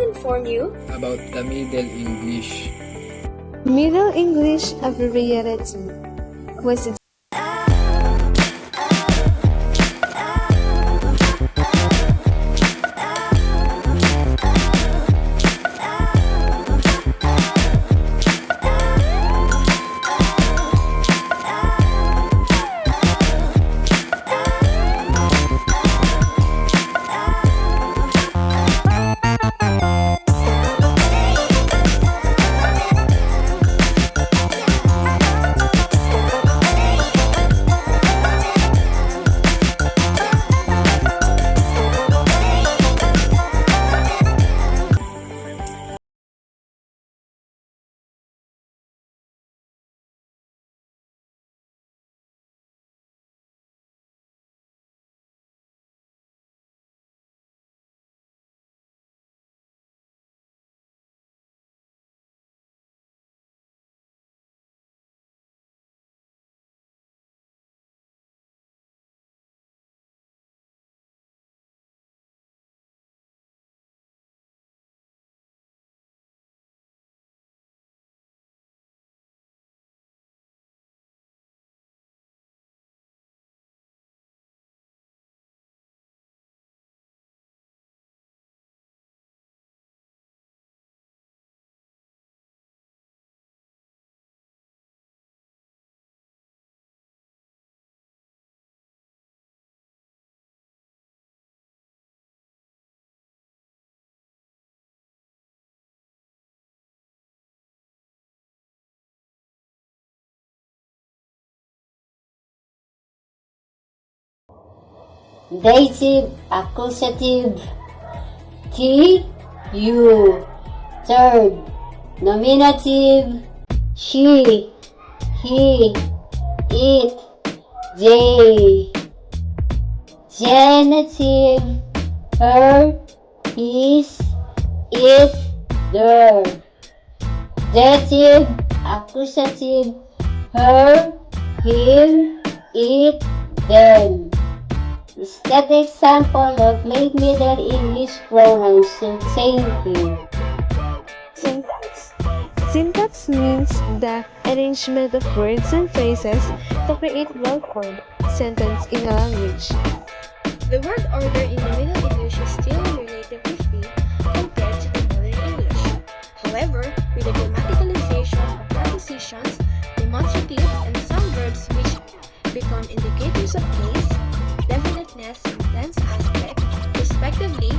inform you about the Middle English. Middle English abbreviated to was Dative, accusative, T, U. Third, nominative, she, he, it, they. Genitive, her, his, it, their. Dative, accusative, her, him, it, them. Set the example of late Middle English pronouns contained here. syntax. Syntax means the arrangement of words and phrases to create well-formed sentence in a language. the word order in the Middle English is still relatively free compared to the Modern English. However, with the grammaticalization of prepositions, demonstratives, and some verbs which become indicators of case, definiteness, and tense aspect, respectively,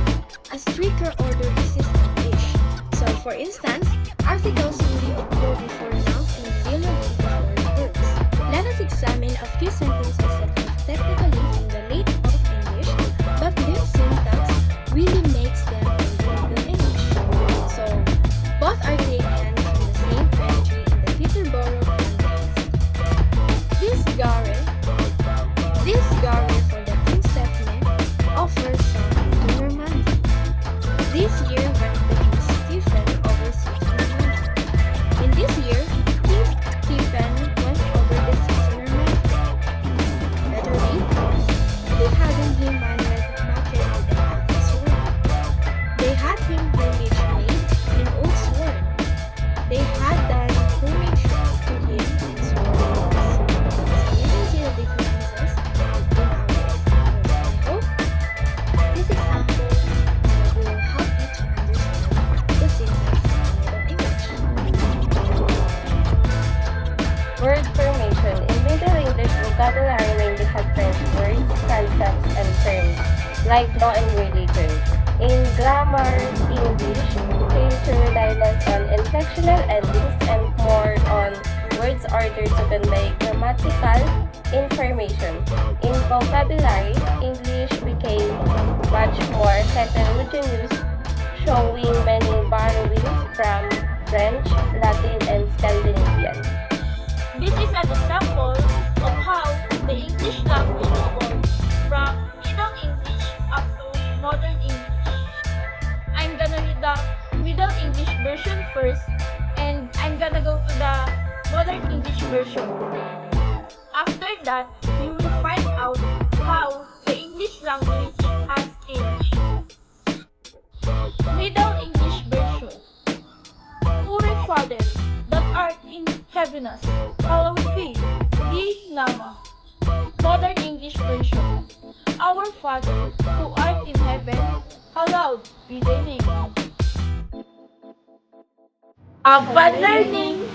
a stricter order is established. So, for instance, articles only occur before nouns and singular before verbs. Let us examine a few sentences that are technically in the late Old English, but their syntax really makes them in the Middle English. So, both are taken from the same entry in the Peterborough context. This gare for the King Stephanie offers some tournament. This year went the King Stephen over 600. In this year, King Stephen went over the 600 mark. Literally, they hadn't been mannered market with the Catholic sword. They had him homage made in old sword. They had done homage to him in sword. So you can see the differences in our examples. I hope this example will help you to understand the syntax in Middle English. Word formation. In Middle English vocabulary mainly contains words, concepts, and terms, like law and religion. In grammar English, Painter relies on inflectional endings and more on words ordered to convey grammatical information. In vocabulary, English became much more heterogeneous, showing many borrowings from French, Latin, and Scandinavian. This is an example of how the English language evolved from Middle English up to Modern English. I'm gonna read the Middle English version first, and I'm gonna go to the Modern English version. After that, we will find out how the English language has changed. Middle English Father, that art in heavenest, hallowed be thee, Nama. Modern English version. Our Father, who art in heaven, hallowed be thy name. Upon learning